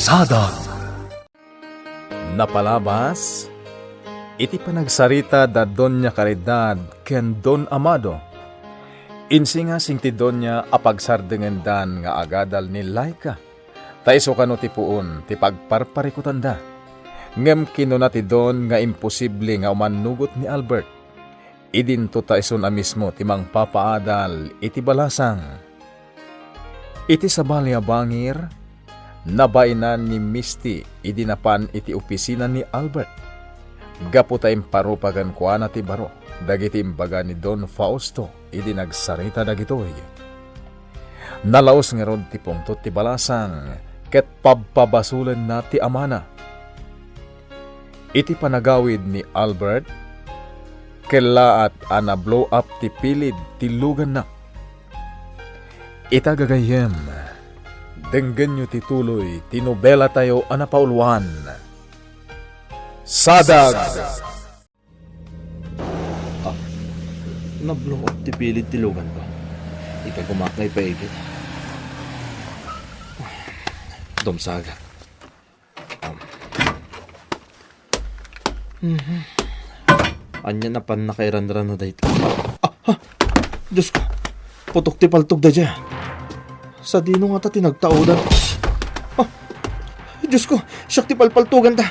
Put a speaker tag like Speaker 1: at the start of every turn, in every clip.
Speaker 1: Kalsada. Napalabas, iti panagsarita da Doña Caridad ken Don Amado. Insi nga sing ti Doña apagsardengen dan nga agadal ni Laika. Taiso kano ti puon ti pagparparikutan da. Ngem kinuna ti Don nga imposible nga umanugot ni Albert. Idinto taiso na mismo ti mangpapaadal iti balasang. Iti sabalya bangir, nabainan ni Misty idinapan iti opisina ni Albert. Gapu tayong parupagan kuana ti baro, dagiti imbaga ni Don Fausto idinagsarita dagitoy. Nalaos nga rod ti pungtot ti balasang, ket pabpabasulen na ti amana. Iti panagawid ni Albert, kela at ana blow up ti pilid ti lugan na. Itagagayem, denggen nyo tituloy, tinobela tayo anapauluan. Sadag!
Speaker 2: Na-blow up ti pilit tilugan ko. Ikagumakay pa igit. Dumsaga. Anya na pan nakairanran na dahito. Diyos ko. Putok ti paltog da dya. Sa dino nga ta tinagtaudan. Diyos ko. Siyak ti palpaltugan ta.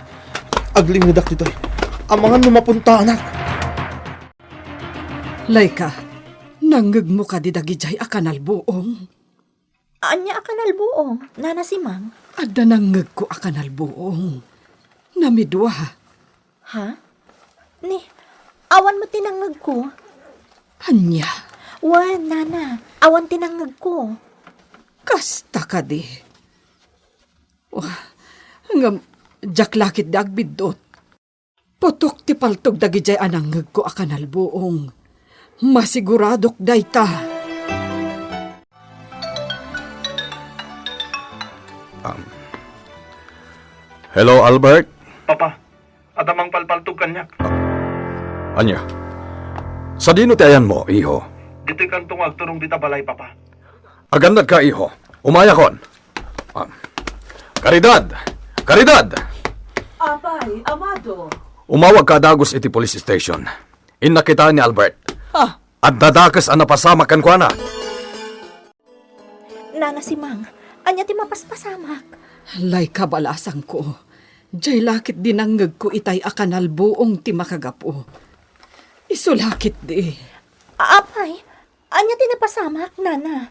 Speaker 2: Agling nidak dito. Amangan lumapunta anak.
Speaker 3: Laika, nanggag mo ka di dagijay akanal buong.
Speaker 4: Anya akanal buong, nana si Mang.
Speaker 3: Adda nanggag ko akanal buong. Namidwa.
Speaker 4: Ha? Ni, awan mo tinangag ko.
Speaker 3: Anya,
Speaker 4: Wan, nana, awan tinangag ko.
Speaker 3: kasta ka di. Hanggang jaklakit dagbidot. Putok ti paltog dagijay ananggag ko akanal buong. Masiguradok dayta.
Speaker 5: Hello, Albert?
Speaker 2: Papa, adamang palpaltog kanyak.
Speaker 5: Anya? Sa dino ti ayan mo, iho?
Speaker 2: Dito kantong agturong dita balay, Papa.
Speaker 5: Agandad ka, iho. Umayakon. Caridad! Caridad!
Speaker 3: Apay, Amado.
Speaker 5: Umawag ka dagos iti police station. Innakita ni Albert. At dadakas ang napasamakan ko na.
Speaker 4: Nana si Mang, anya ti mapaspasamak.
Speaker 3: Laika balasang ko. Jay lakit dinanggag ko itay akanal buong ti makagapo. Isulakit di.
Speaker 4: Apay, anya ti napasamak, nana.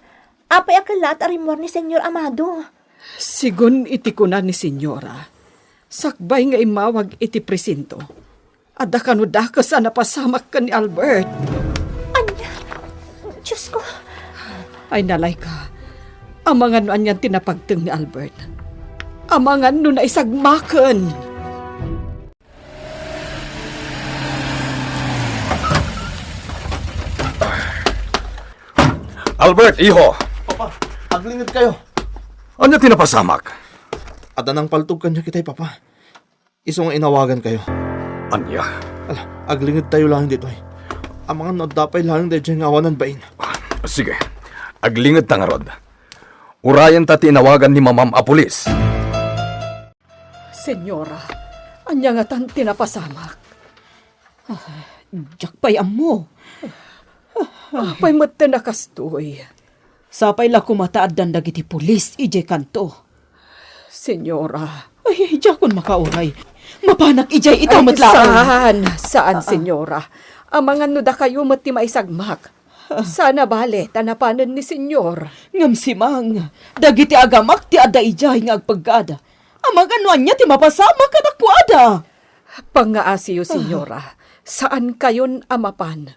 Speaker 4: Apay akalat arimor ni Senyor Amado.
Speaker 3: Sigun iti kuna ni senyora. Sakbay nga imawag iti presinto. Adda kanudakas ang napasamak ka ni Albert.
Speaker 4: Anya, Diyos ko.
Speaker 3: Ay nalay ka. Amangan no anyan tinapagteng ni Albert. Amangan no na isagmakan.
Speaker 5: Albert, iho!
Speaker 2: Papa, aglingid kayo.
Speaker 5: Anya tinapasamak?
Speaker 2: Adanang paltog kanya kitay, Papa. Iso nga inawagan kayo.
Speaker 5: Anya?
Speaker 2: Ala, aglingid tayo lang dito eh. Amangan no dapay lang dahil dyan awanan bain.
Speaker 5: Sige, aglingad ta nga rod. Urayan ta tinawagan ni Mamam a pulis.
Speaker 3: Senyora, anya nga tan tinapasamak.
Speaker 6: Jakpay amo.
Speaker 3: Apay matta nakastoy.
Speaker 6: Sapay la kumataad dan dagiti pulis, ije kanto.
Speaker 3: Senyora.
Speaker 6: Ay, jakon makauray. Mapanak ijay itaw matlaan.
Speaker 3: Saan, senyora? Amangan no da kayo mati maisagmak. Sana bale, tanapanan ni senyor.
Speaker 6: Ngam si Mang, dagiti agamak ti ada ijay nga agpagada. Amang ano anya ti mapasama ka nakwada.
Speaker 3: Pangaasiyo, senyora. Saan kayon amapan?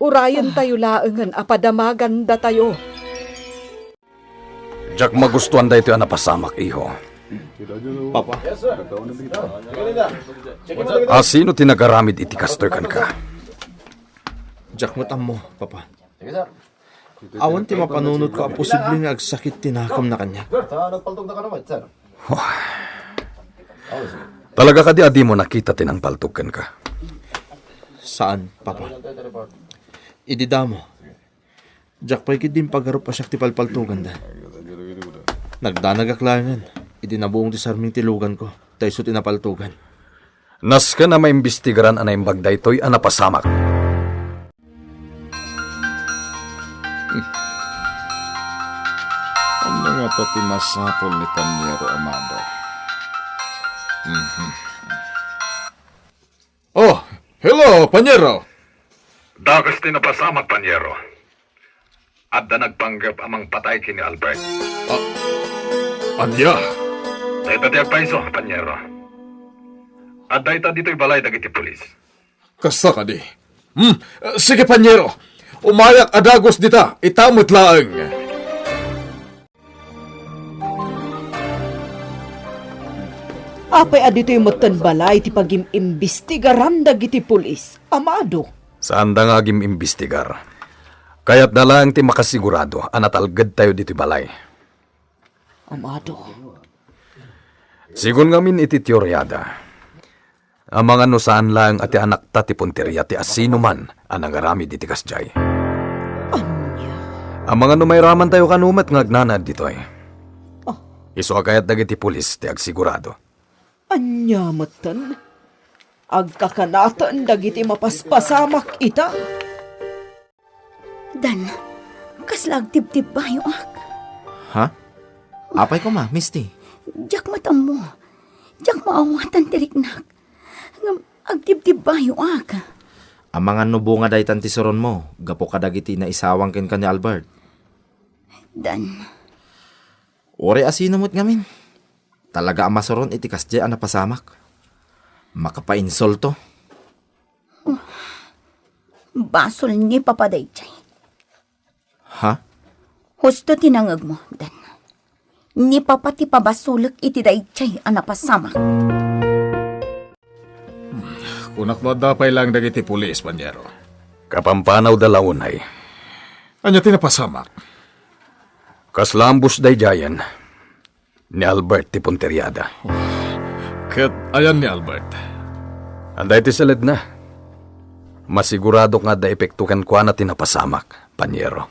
Speaker 3: Urayan tayo laengan apadamagan da tayo.
Speaker 5: Jack magustuhan da ito ang napasamak, iho.
Speaker 2: Papa.
Speaker 5: Sino tinagaramid iti kastoy kan ka?
Speaker 2: Jack matam mo, Papa. Awan ti mapanunod ko ang posibleng agsakit tinakam na kanya.
Speaker 5: Talaga ka di adi mo nakita tinang paltukan ka?
Speaker 2: Saan, Papa? Ididamo. Jack pa'y din pagharap pa siya ti palpaltugan da. Nagdanagaklangan. Idinabuong ti sarming tilugan ko. Tayo tinapaltugan.
Speaker 5: Nas ka na maimbestigaran anay bagday to'y anapasamak.
Speaker 1: Ano nga to tinasapol ni Panyero Amado? Oh, hello, Panyero!
Speaker 5: Dagas tinapasamak, Panyero. At da nagpanggap amang patay kini Albert.
Speaker 1: Anya?
Speaker 5: Dahita di agpaiso, Panyero. At dahita dito'y balay dagiti pulis.
Speaker 1: Kasta ka di. Sige, Panyero. Umayak adagos dita. Itamot laang.
Speaker 6: Apay adito yung matan balay ti pag-imbestigaran dagiti pulis. Amado.
Speaker 5: Saan da nga imbestigar? Kaya't na lang ti makasigurado, anatalgad tayo dito balay.
Speaker 6: Amado.
Speaker 5: Sigun ngamin iti teoryada. Ang mga nusaan lang ati anak ta ti punteriya ti asino man anang arami diti kasjay.
Speaker 6: Anya.
Speaker 5: Ang mga numayraman tayo kanumat ngagnanad ditoy.
Speaker 6: Oh.
Speaker 5: Iso kayat dagiti pulis ti agsigurado.
Speaker 6: Anya matan. Agkakanatan dagiti mapaspasamak ita.
Speaker 4: Dan, kaslag tib-tib ba yung ak?
Speaker 2: Ha? Apay ko ma, Misty.
Speaker 4: Diyak matam mo. Diyak maawatan tiriknak. Agtib-tib ba yung ak?
Speaker 2: Ang mga nubo nga dahitan ti soron mo, gapo ka dagiti na isawang ken ka ni Albert.
Speaker 4: Dan,
Speaker 2: Ore asino mo't ngamin. Talaga ang masoron iti kasje ang napasamak. Makapainsol to.
Speaker 4: basol ni papaday chay.
Speaker 2: Ha?
Speaker 4: Husto tinangag mo, Dan. Ni papati pabasulak iti daychay anapasama.
Speaker 1: Kunak mo dapay lang dagiti pulis, Panyero.
Speaker 5: Kapampanaw dalaunay.
Speaker 1: Anya tinapasamak.
Speaker 5: Kaslambus day jayan ni Albert ti punteriada.
Speaker 1: Ket ayan ni Albert.
Speaker 5: Anday ti salid na. Masigurado nga da epektukan ko na tinapasamak, Panyero.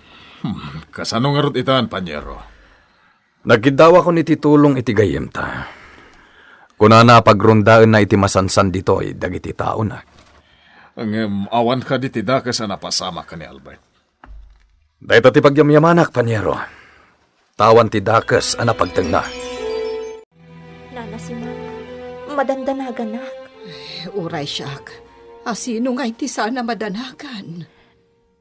Speaker 1: Kasano nga rot itaan, Panyero?
Speaker 5: Nagkidawa ko ni titulong iti gayem ta. Kuna na pagrundaan na iti masansan dito ay dagiti tao na.
Speaker 1: Ang awan ka di tidakas na napasama ka ni Albert.
Speaker 5: Dahil ti pagyamyamanak, Panyero. Tawan ti dakas ana pagtagna.
Speaker 4: Nana si Ma'am, madandanagan na.
Speaker 3: Uray siyak. Asino nga iti sana madanagan.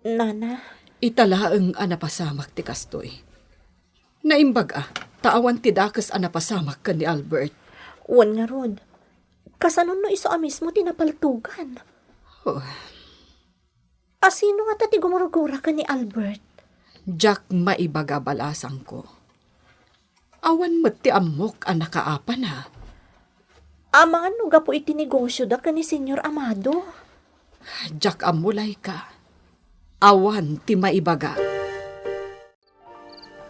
Speaker 4: Nana,
Speaker 3: Italaang anapasamak ti kastoy. Naimbaga, taawan ti dakas anapasamak ka ni Albert.
Speaker 4: uwan nga rod. Kasanon no iso mismo tinapaltugan.
Speaker 3: Oh,
Speaker 4: Asino nga tati gumurugura ka ni Albert?
Speaker 3: Jack maibaga balasang ko. Awan mo't ti amok ang nakaapan ha.
Speaker 4: Amangan no gapo iti negosyo da ka ni Senyor Amado.
Speaker 3: Jack amulay ka. Awan ti maibaga.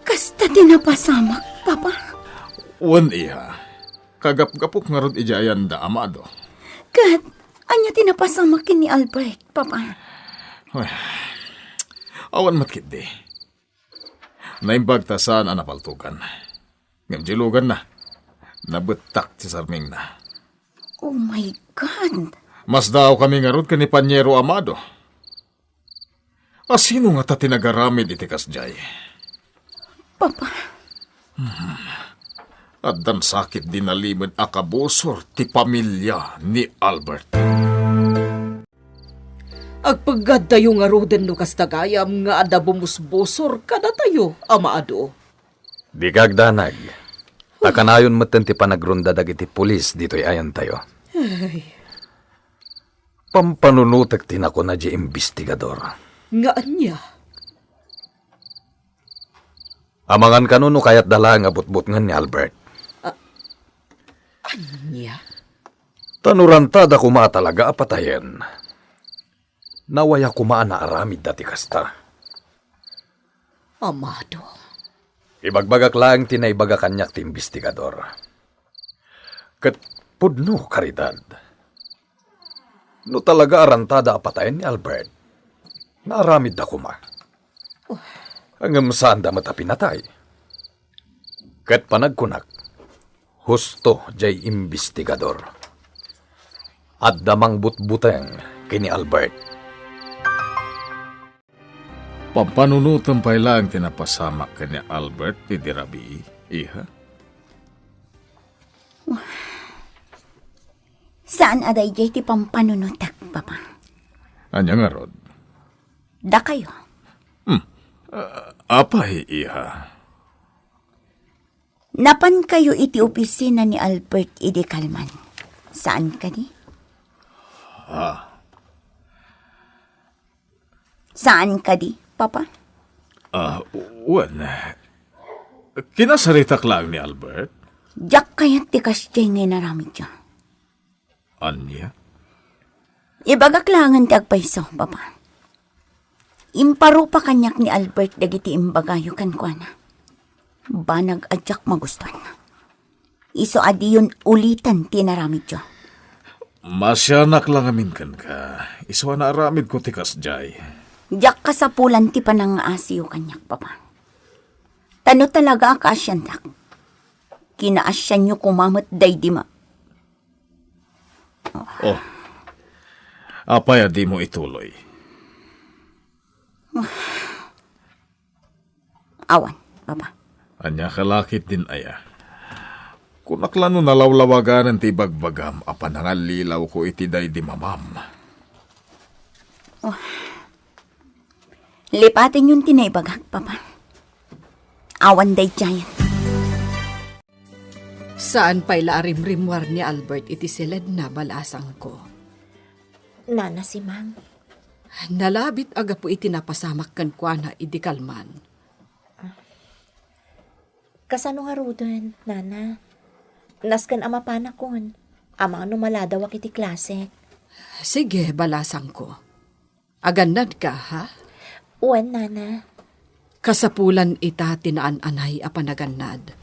Speaker 4: Kasta tinapasamak, Papa.
Speaker 1: Wan iha. Kagap-gapok nga rot ijayan da Amado.
Speaker 4: Kat, anya tinapasamak ni Albert, Papa.
Speaker 1: Awan matkit di. Naimbag ta saan anapaltugan. Ngamjilugan na. Nabetak ti sarming na.
Speaker 4: Oh my God.
Speaker 1: Mas daw kami nga rot ka ni Panyero Amado. Asino nga ta tinagaramid iti kasjay?
Speaker 4: Papa,
Speaker 1: At dan sakit dinalimod akabosor ti pamilya ni Albert.
Speaker 6: Agpagad tayo nga roden no kastagayam nga ada bumusbosor kada tayo, Amado.
Speaker 5: Di kagdanag. Takanayon matan ti panagrunda dagiti pulis dito'y ayan tayo. Pampanunutek tinako na di imbestigador.
Speaker 6: Nga anya.
Speaker 5: Amangan kanuno kayat dala nga butbut nga ni Albert.
Speaker 6: Anya.
Speaker 5: Tanuranta da kuma talaga apatayen. Nawaya kuma na aramid dati kasta.
Speaker 6: Amado.
Speaker 5: Ibagbagak lang tinaibaga kanyak ti imbestigador. Kat pudno karidad. No talaga arantada apatayen ni Albert. Naaramid da kuma. Hanggang saan da mata pinatay. Kat panagkunak. husto jay investigador. At damang butbuteng kini Albert.
Speaker 1: Pampanunutan pa lang tinapasamak ka ni Albert ni Dirabi, iha?
Speaker 4: Saan aday jay ti pampanunutak, Papa?
Speaker 1: Anya nga rod?
Speaker 4: Da kayo.
Speaker 1: Apay, iha?
Speaker 4: Napan kayo iti opisina ni Albert Ide Kalman. Saan ka di? Saan ka di, Papa?
Speaker 1: Wan. Kinasaritak lang ni Albert?
Speaker 4: Diyak kayat ti kasyay ngay naramid dyan.
Speaker 1: Anya?
Speaker 4: Ibagak langan ti agpaiso, Papa. Imparo pa kanyak ni Albert dagiti imbagayo kan kuana. Banag adyak magustuhan na. Iso adiyon ulitan ti naramid dyan.
Speaker 1: Masyanak lang amin kan ka. Iswa na aramid ko tikas jay.
Speaker 4: Diyak kasapulan ti panang asiyo kanyak, Papa. Tano talaga akasyan dak. Kinaasyan nyo kumamot day di ma.
Speaker 1: Oh. Apay di mo ituloy.
Speaker 4: Awan, Papa.
Speaker 1: Anya kalakit din aya. Kunaklano nalawlawagan ti bagbagam apan nangalilaw ko iti day di mamam.
Speaker 4: Lipatin yung tinaybagak, Papa. Awan day giant.
Speaker 3: Saan pa'y laarim-rimwar ni Albert iti silid na balasang ko.
Speaker 4: Nana si Mang.
Speaker 3: Nalabit aga po iti napasamak kan kuana iti Kalman.
Speaker 4: Kasano nga rudon, Nana? Naskan ama panakon. Ama ano maladawak iti klase.
Speaker 3: Sige, balasang ko. Aganad ka, ha?
Speaker 4: Uwan, Nana.
Speaker 3: Kasapulan ita tinaan-anay a panaganad.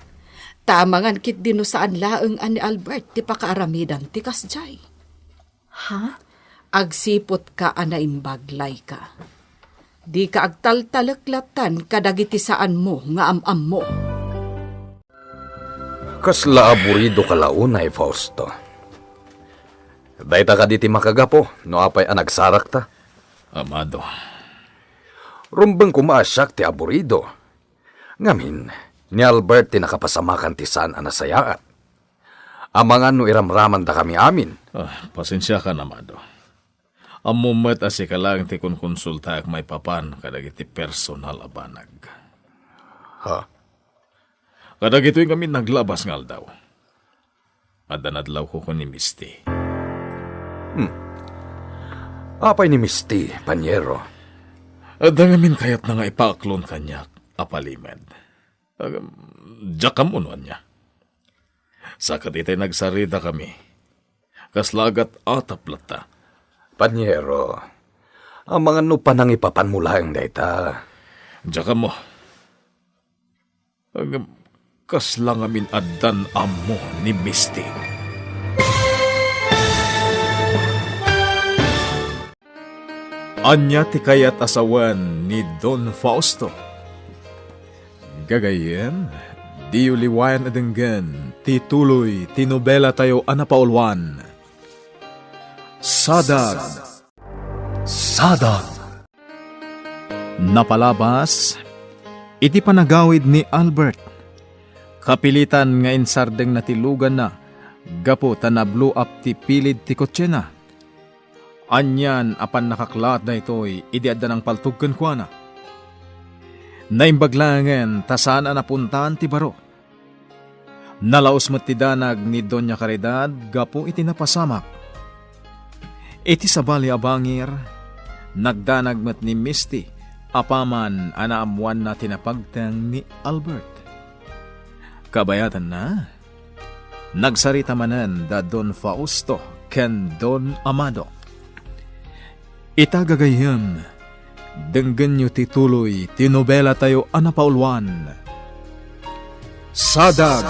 Speaker 3: Tamangan kit dino saan laeng ani Albert ti pakaaramidan ti kasjay.
Speaker 4: Ha?
Speaker 3: Agsipot ka anaimbaglay ka. Di ka agtaltalaklatan kadagiti saan mo nga am-am mo.
Speaker 5: Kasla aburido kalaunay, Fausto. Dayta ka diti makagapo, no apay anagsarak ta.
Speaker 1: Amado.
Speaker 5: Rumbeng kumaasyak ti aburido. Ngamin, ni Albert ti nakapasamakan ti saan anasayaat. Amangan no iramraman da kami amin.
Speaker 1: Pasensya ka na, Amado. Amumet asi ka lang ti konsulta ak may papan kadagiti personal abanag.
Speaker 5: Ha?
Speaker 1: Kadagito'y kami naglabas ngal daw. Adanadlaw ko ni Misty.
Speaker 5: Apay ni Misty, Panyero.
Speaker 1: Adangamin kayat na nga ipaaklon kanyak, apalimed. Diyak kamunuan niya. Sa katitay nagsarita kami. Kaslagat ataplata.
Speaker 5: Panyero, ang mga nupan ang ipapan mo lang dayta.
Speaker 1: Diyak mo. Kaslangamin adan amo ni Misty. Anya ti kayat asawan ni Don Fausto. Gagayen, di uliwayan adenggan, ti tuloy, ti nobela tayo anapaulwan. Sadag. Sadag. Napalabas, iti panagawid ni Albert. Kapilitan nga insardeng natilugan na, gapo tanablo up ti pilid ti kotse na. Anyan apan nakaklat na ito'y idiadda ng paltugkan kwa na. Naimbaglangan tasana napuntaan ti baro. Nalaos mo't ti danag ni Doña Caridad, gapo iti napasamak. Iti sabali abangir, nagdanag mo't ni Misty, apaman anaamuan na tinapagtang ni Albert. Kabayatan na, nagsarita manan da Don Fausto ken Don Amado. Itagagayan, denggan nyo tituloy, tinobela tayo anapaulwan. Sadag!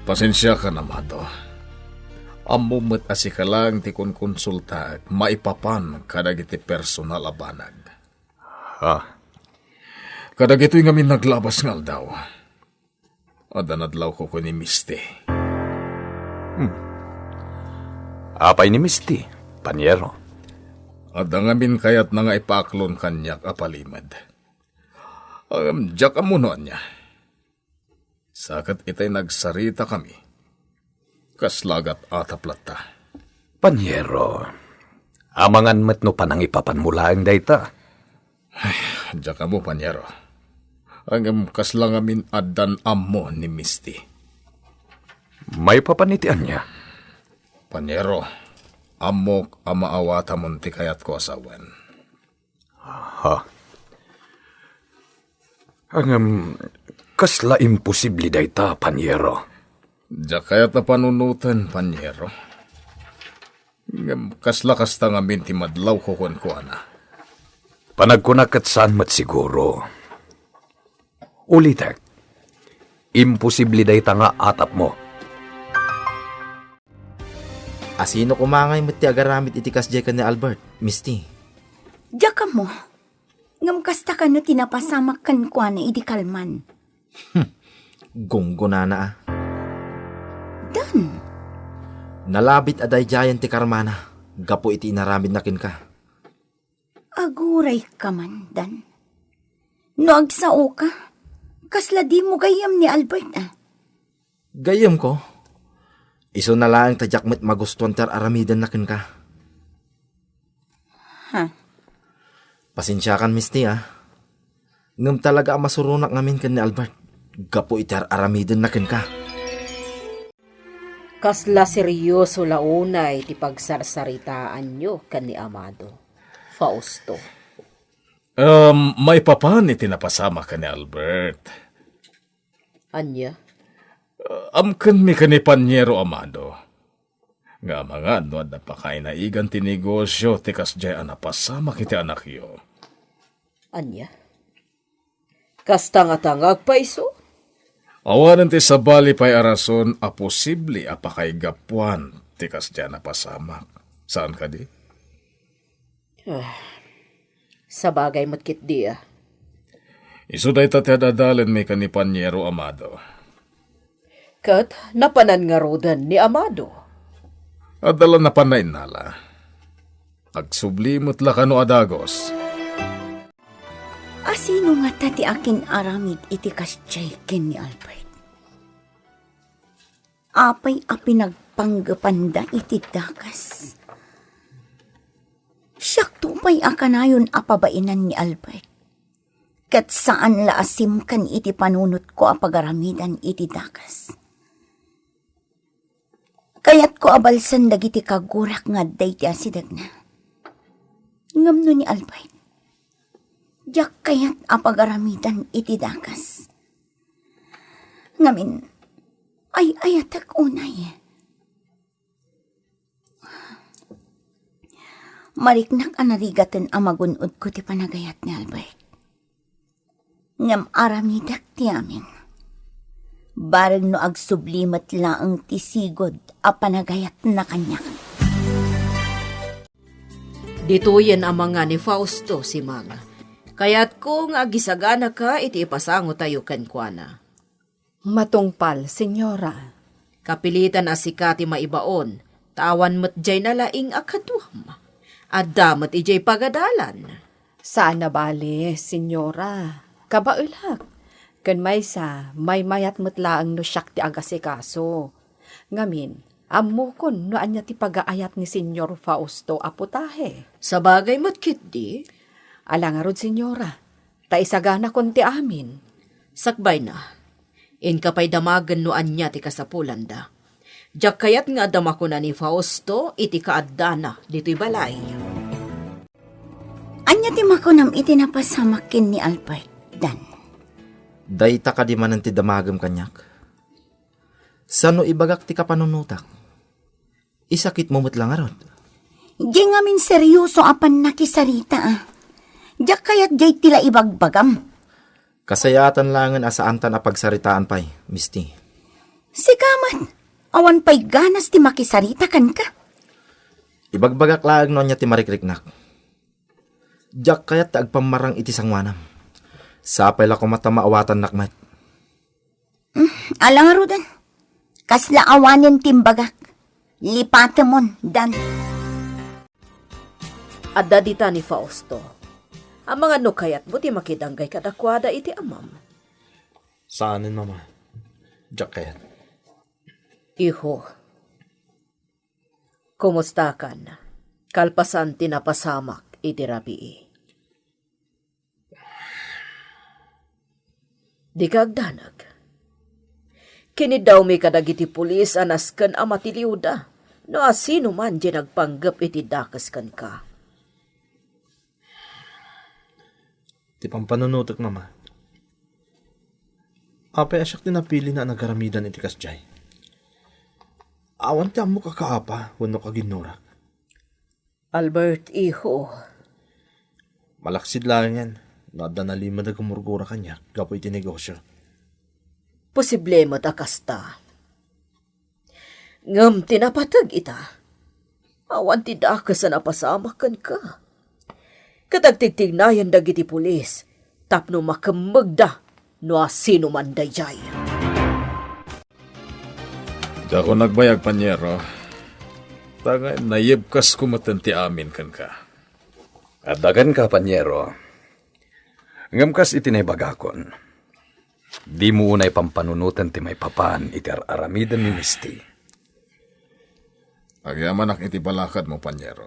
Speaker 1: Pasensya ka na, Amado. Amumet asikalang ti konsulta at maipapan kadagiti personal abanag.
Speaker 5: Ha?
Speaker 1: Kadagito'y ngamin naglabas ngal daw. Adanadlaw ko ni Misty.
Speaker 5: Apay ni Misty, Panyero.
Speaker 1: Adangamin kayat na nga ipaklon kanyak apalimad. Diyak amunoan niya. Sakat itay nagsarita kami. Kaslagat ataplata.
Speaker 5: Panyero, amangan met no panang ipapanmulaang dayta.
Speaker 1: Diyak mo, Panyero. Ang kaslangamin adan amo ni Misty.
Speaker 5: May papanitian niya.
Speaker 1: Panyero, amok amaawata munti kayat ko asawan.
Speaker 5: Ha? Kasla imposible dayta, Panyero.
Speaker 1: Diyak kayat na panunutan, Panyero. Kasla kasta ngamin ti madlaw ko na.
Speaker 5: Panagkunakat saan mat siguro. Ulitek, imposible dayta nga atap mo.
Speaker 2: Asino kumangay mo ti agaramit iti kasjay ka ni Albert, Misty?
Speaker 4: Diyak ka mo. Ngam kasta ka no tinapasamak kan kwa na idi kalman.
Speaker 2: Gunggo na.
Speaker 4: Dan,
Speaker 2: Nalabit aday jayan ti Karmana. Gapo iti inaramid nakin ka.
Speaker 4: aguray ka man, Dan. No agsao ka, kasla di mo gayam ni Albert
Speaker 2: Gayam ko. Iso na lang tadyak met magustuhan tar aramidan nakin ka.
Speaker 4: Ha?
Speaker 2: Pasensya kan, Misty, Ngam talaga ang masurunak ngamin kan ni Albert. Gapo iti aramidan nakin ka.
Speaker 6: Kasla seryoso launay ti pagsarsaritaan nyo kan ni Amado. Fausto.
Speaker 1: May papan iti napasama ka ni Albert.
Speaker 6: Anya?
Speaker 1: Amkan mi ka ni Panyero Amado. Nga mga no at napakainaigan ti negosyo ti kasjay napasama kiti anak yo.
Speaker 6: Anya? Kastanga-tangag pa iso?
Speaker 1: Awanan ti sabali pa'y arason a posible apakay gapuan ti kasjay napasamak. Saan ka di?
Speaker 6: Sa bagay matkit di
Speaker 1: Isu day ta ti adadalen mi ka ni Panyero Amado.
Speaker 6: Kat napanan nga rodan ni Amado.
Speaker 1: Adala na panay nala. Agsublimot la kano adagos.
Speaker 4: Asino nga tati akin aramid iti kasjay ken ni Albert? Apay a pinagpanggapanda iti dakas. Siyak tupay akanayon apabainan ni Albert. Kat saan laasim kan iti panunot ko apagaramidan iti dakas. Kayat ko abalsan dagiti kagurak nga day ti asidag na. Ngamno ni Albert. Diyak kayat apagaramidan iti dakas. Ngamin, ay ayatak unay. Mariknak anarigatan amagunod ko ti panagayat ni Albert. Ngam aramidak ti amin. Barag no agsublimat laang ti sigod a panagayat na kanya.
Speaker 6: Dituyen ang mga ni Fausto si mga. Kaya't kung agisagana ka, iti ipasango tayo kankwana.
Speaker 3: Matungpal, senyora.
Speaker 6: Kapilitan asikati maibaon, tawan mo't jay nalaing akaduham. At damat ijay pagadalan.
Speaker 3: Saan na bali, senyora? Kabaulak. Kan may may mayat mutlaang no siyak ti agasikaso. Ngamin, amukon no anya ti pagaayat ni Senyor Fausto aputahe.
Speaker 6: Sa bagay mo't kitdi,
Speaker 3: Alangarod, senyora. Ta isagana kon ti amin.
Speaker 6: sakbay na. In kapay damagan no anya ti kasapulanda. Diyak kayat nga damako na ni Fausto, iti kaadana dito'y balay.
Speaker 4: Anya ti makunam iti napasamakin ni Albert, Dan.
Speaker 2: Dayta ka di man ti damagam kanyak. Sano ibagak ti kapanunutak? Isakit mo mo't lang arod.
Speaker 4: Di ngamin seryoso apan nakisarita Diyak kayat jay tila ibagbagam.
Speaker 2: Kasayatan langan asaantan a pagsaritaan pay, Misty.
Speaker 4: Sigaman, awan pa'y ganas ti makisarita kan ka.
Speaker 2: Ibagbagak laag no niya ti marikriknak. Diyak kayat ta agpamarang iti sangwanam. Sapay la ko mata maawatan nakmat.
Speaker 4: Alang arudan. Kasla awanin timbagak. Lipatamon, dan.
Speaker 6: Adda dita ni Fausto. Ang mga nukayat mo ti makidanggay kadakwada iti amam.
Speaker 2: Saanin, mama? Jack kayat.
Speaker 6: Iho, kumusta ka na? Kalpasan tinapasamak iti rabii. Di kagdanag. Kini daw may kadagiti pulis anasken a matiliuda. No asino man di nagpanggap iti dakas kan ka.
Speaker 2: Di pang panunutok, mama. Apay asyak tinapili na nagaramidan iti kasjay. Awan ti amo kakaapa, wano kaginurak.
Speaker 6: Albert, iho.
Speaker 2: Malaksid lang yan. Nada na lima na gumurgura kanya, gapo iti negosyo.
Speaker 6: Posible mo takasta. Ngam tinapatag ita. Awan ti dakas na napasamakan ka. Katagtigtignayan dagiti pulis. Tapno makamagda no asino man dayjay.
Speaker 1: Dako nagbayag, panyero. Tagay, nayibkas kumatanti amin kan ka.
Speaker 5: Adagan ka, panyero. Ngamkas itinay-bagakon. Di mo unay pampanunutan ti may papan iti aramidan ni Misty.
Speaker 1: Agyamanak iti balakad mo, panyero.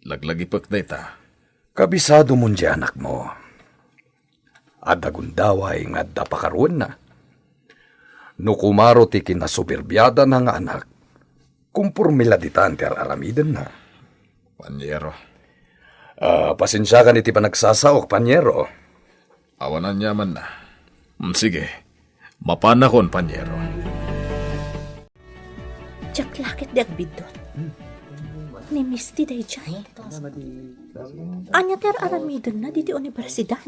Speaker 1: Laglagipag dayta.
Speaker 5: Kabisado mo di anak mo. Adagundaway nga dapakaruan na. No kumaro ti kinasubirbiyada na nga anak, kumpurmila ditan ti aramidan na.
Speaker 1: Panyero.
Speaker 5: Pasensya ka iti panagsasaok, panyero.
Speaker 1: Awanan yaman na. Sige, mapanakon, panyero.
Speaker 7: Jack lakit di agbidot. Ni Misty day jay. Anya ter aramidon na diti universidad.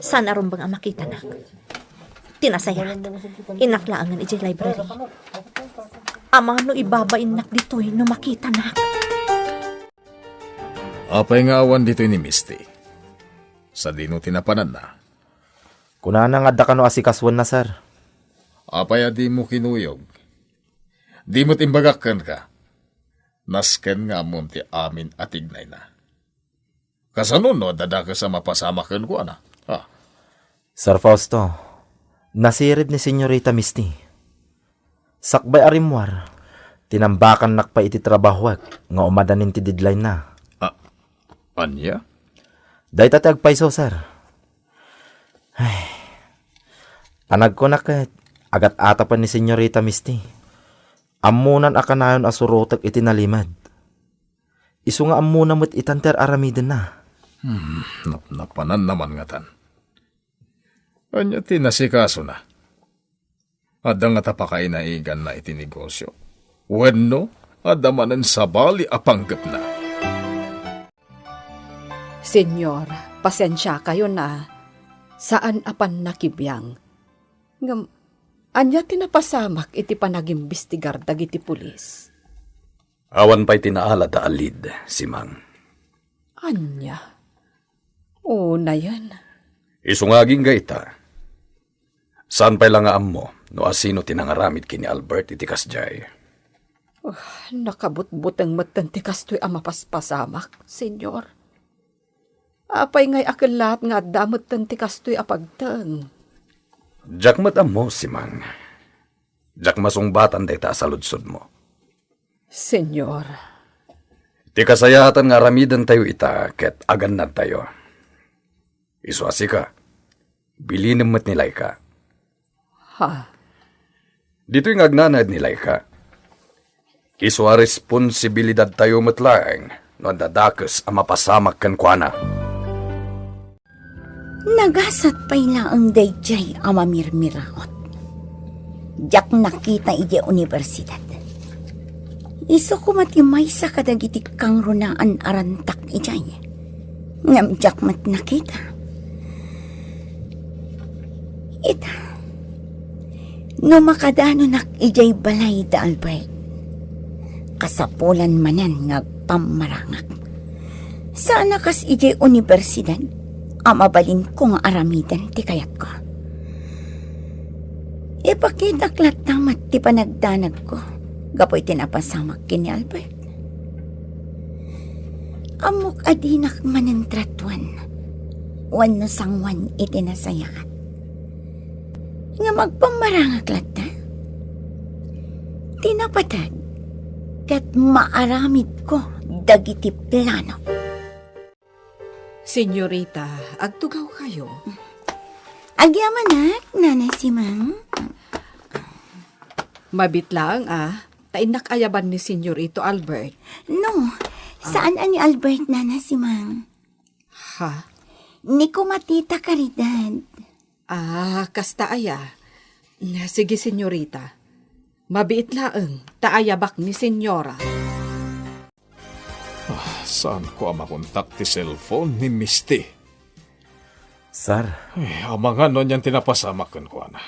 Speaker 7: Sana ron bang makita na? Tinasayat. Inaklaangan iti library. Amang no ibabain nak dito'y no makita na.
Speaker 1: Apay nga awan dito ni Misty. Sa dino tinapanan na.
Speaker 2: Kunana nga da ka no asikaswan na, sir.
Speaker 1: Apay di mo kinuyog. Di mo timbagakan ka. Nasken nga mo ti amin atignay na. Kasanun no, dada ka sa mapasamakan ko na.
Speaker 2: Sir Fausto, nasirib ni Senyorita Misty. Sakbay arimwar, tinambakan nakpa iti trabahwag, nga umadanin ti deadline na.
Speaker 1: Anya?
Speaker 2: Day tatag paiso, sir. Ay, anag ko na kahit agat atapan ni Senyorita Misty. Amunan akanayon asurotak iti nalimad. Isu nga amunan mo't itanter aramiden na.
Speaker 1: Napanan naman nga tan. Anya tinasikaso na. Ada nga tapakainaigan na iti negosyo. Wenno, ada manan sabali apanggap na.
Speaker 3: Senyor, pasensya kayo na. Saan apan nakibiyang? Ngam, anya tinapasamak iti panagimbistigar dagiti pulis.
Speaker 5: Awan pa'y tinaala da alid, si Mang.
Speaker 3: Anya? Oo na yan.
Speaker 5: Isungaging gaita. Saan pa'y lang aam mo, no asino tinangaramid kini Albert iti kasjay?
Speaker 3: Nakabutbutang matanti kastoy ang mapaspasamak, senyor. Apay ngay akal lahat nga damot tanti kastoy apagtang.
Speaker 5: Jack matam mo, si Mang. Jack masungbatan dayta sa ludsod mo.
Speaker 3: Senyor,
Speaker 5: Ti kasayatan nga ramidan tayo ita, ket agan na tayo. Iswasi ka. Bilinin mo't nilay ka.
Speaker 3: ha?
Speaker 5: Dito yung agnanad nilay ka. Iswa responsibilidad tayo matlaeng no dadakas ang mapasamak kan kuana.
Speaker 4: Nagasat pa'y laang dayjay amamirmiraot. Diyak nakita ije universidad. Iso kumatimay sa kadagiti kang runaan arantak ijay. Ngam diyak mat nakita. Ita. No makadano nak ijay balay da Albert. Kasapulan manan ngagpamarangak. Sana kas ijay universidad. Amabalin ko nga aramidan ti kayat ko. Ipakita klatamat ti panagdanag ko. Gapoy tinapasamak kini Albert. Amok adinak manentratuan. Wan no sangwan itinasayakan. Nga magpamarangak lata. Tinapatag. Kat maaramid ko dagiti plano.
Speaker 3: Senyorita, agtugaw kayo.
Speaker 4: Agyamanak, Nanay Simang.
Speaker 3: Mabitlang tainak ayaban ni Senyorito Albert.
Speaker 4: No, saan ani Albert, Nanay Simang?
Speaker 3: Ha?
Speaker 4: Ni ko matita karidad.
Speaker 3: Kasta aya. Sige, senyorita. Mabiit laeng, taayabak ni senyora.
Speaker 1: Saan ko makontak ti cellphone ni Misty?
Speaker 2: Sir,
Speaker 1: Amangan no niyan tinapasamak ko na.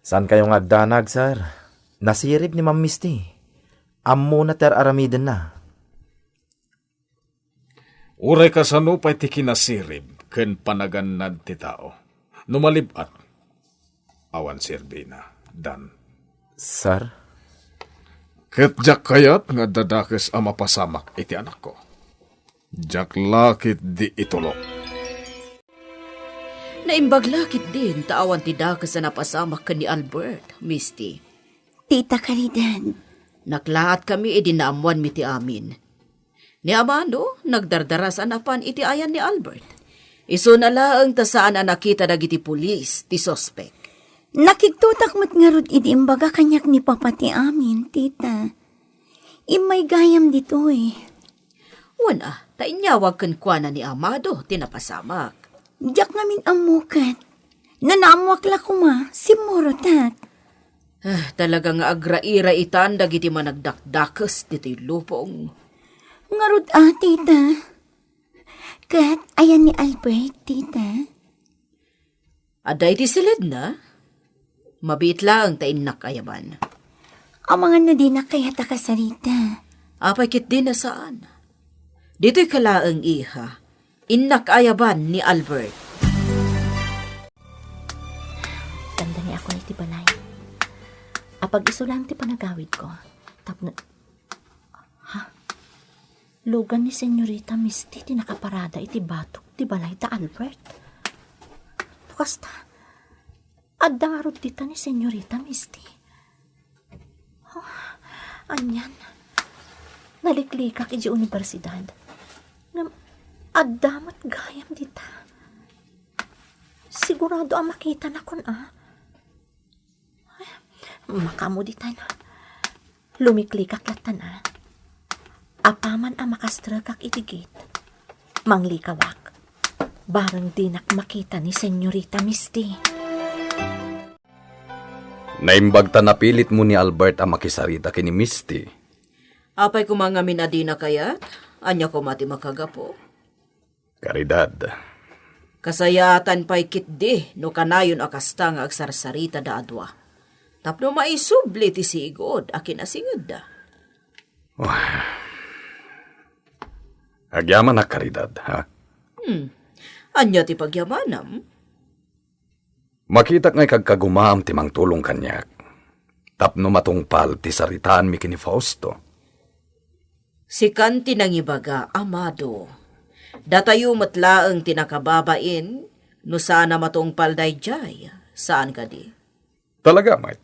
Speaker 2: saan kayong agdanag, sir? Nasirib ni Ma'am Misty. Ammo na ter aramiden na.
Speaker 1: Uray ka sa nupay ti kinasirib, ken panaganad ti tao. Numalibat. Awan sirbina, dan.
Speaker 2: Sir?
Speaker 1: Ket jak kayat nga dadakes ang mapasamak iti anak ko. Jak lakit di itulok.
Speaker 6: Naimbaglakit din taawan ti dakas na napasamak ka ni Albert, Misty.
Speaker 4: Tita karidad.
Speaker 6: Naklahat kami idinaamuan mi ti amin. Ni Amando, nagdardaras anapan iti ayan ni Albert. Iso na laang tasaan ang nakita dagiti pulis, ti sospek.
Speaker 4: Nakigtutak mo't nga rod idi imbaga kanyak ni papati amin, tita. Imay gayam dito eh.
Speaker 6: Wana, tainyawag kan kwa na ni Amado, tinapasamak.
Speaker 4: Diyak namin amukat. Nanamwak la kuma, si Morotak.
Speaker 6: Talagang agraira itan dagiti managdakdakas diti lupong.
Speaker 4: Nga rod tita. Kat, ayan ni Albert, tita.
Speaker 6: Aday ti silid na. Mabit lang tainak ayaban.
Speaker 4: Ang mga na di na kaya takasarita.
Speaker 6: Apay kit din na saan. Dito'y kalaang iha. Inak ayaban ni Albert.
Speaker 7: Tanda ni ako iti balay. Apag iso lang ti panagawid ko. Tapno... Ha? Lugan ni Senyorita Misty ti nakaparada iti batok ti balay ta Albert. Bukas ta. Adarod dita ni Senyorita Misty. Oh, anyan. Naliklikak iti universidad. Adamat gayam dita. Sigurado ang makita na kun Makamo dita na. Lumiklikak latan Apaman ang makastragak itigit. Manglikawak. Barang dinak makita ni Senyorita Misty.
Speaker 5: Naimbagta na pilit mo ni Albert ang makisarita kini Misty.
Speaker 6: Apay kumangamin adina kayat, anya ko mati makagapo.
Speaker 5: Karidad.
Speaker 6: Kasayatan pa'y kitdi no kanayon akasta nga agsarsarita da adwa. Tapno maisubli ti sigod akin asingod da.
Speaker 5: Agyaman na karidad, ha?
Speaker 6: Anya ti pagyamanam?
Speaker 5: Makita nga'y kagkagumam ti mangtulong kanyak. Tapno matungpal ti saritaan mi kini Fausto.
Speaker 6: Si kanti nang ibaga, Amado. Datayo matlaang tinakababain, no sana matungpal dayjay, saan ka di?
Speaker 5: Talaga, mate.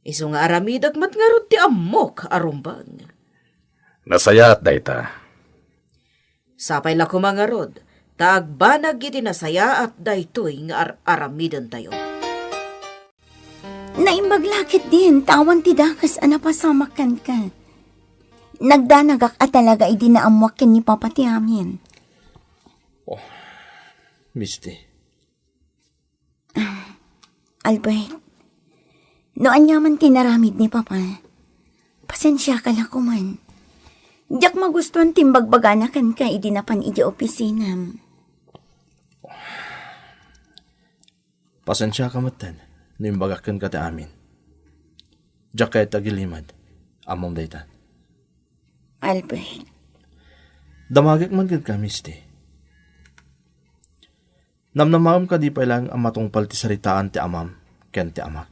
Speaker 6: Iso nga aramidag matngarot ti amok arumbang.
Speaker 5: Nasaya at dayta.
Speaker 6: Sapay la kumangarod, tagbanag iti nasaya at daytoy nga aramidan tayo.
Speaker 4: Naimbaglakit din, tawan ti dakas anapasamakan ka. Nagdanagak at talaga idinaamwak ni papati amin.
Speaker 2: Misty.
Speaker 4: Albert, noan yaman tinaramid ni papa. Pasensya ka lang kuman. Diyak magustuhan timbagbaganakan ka idinapan iti opisinam.
Speaker 8: Pasensya ka matan, nimbagakan ka ta amin. Diyak kaya tagilimad, among dayta.
Speaker 4: Albert,
Speaker 8: Damagik man gid ka, Misty. Namnamam ka di pa lang ang matungpal ti saritaan ti amam, ken ti amak.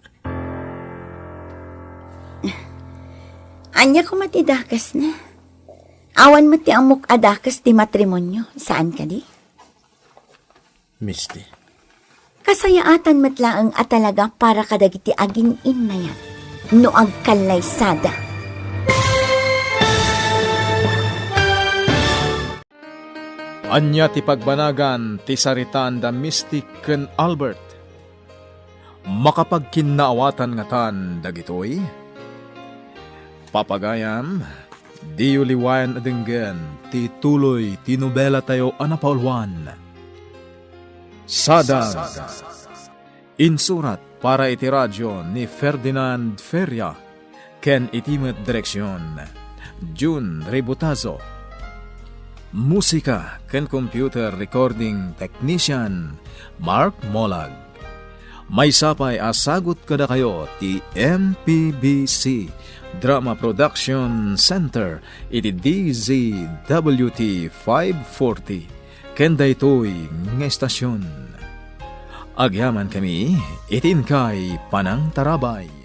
Speaker 4: Anya ko matidakas na. Awan mo ti amok adakas ti matrimonyo. Saan ka di?
Speaker 8: Misty,
Speaker 4: Kasayaatan matlaang at talaga para kadagiti aging innayan. No agkalaysada.
Speaker 1: Anya ti pagbanagan ti saritaan da Misty ken Albert. Makapagkinaawatan nga tan dagitoy. Papagayam, di uliwayan adenggan ti tuloy ti nobela tayo anapaulwan. Sadag. Insurat para iti radyo ni Ferdinand Feria ken itimet direksyon June Ributazo. Musika ken computer recording technician Mark Molag. May sapay asagot kada kayo ti MPBC Drama Production Center iti DZWT 540 ken daytoy nga estasyon. Agyaman kami itin kay Panang Tarabay.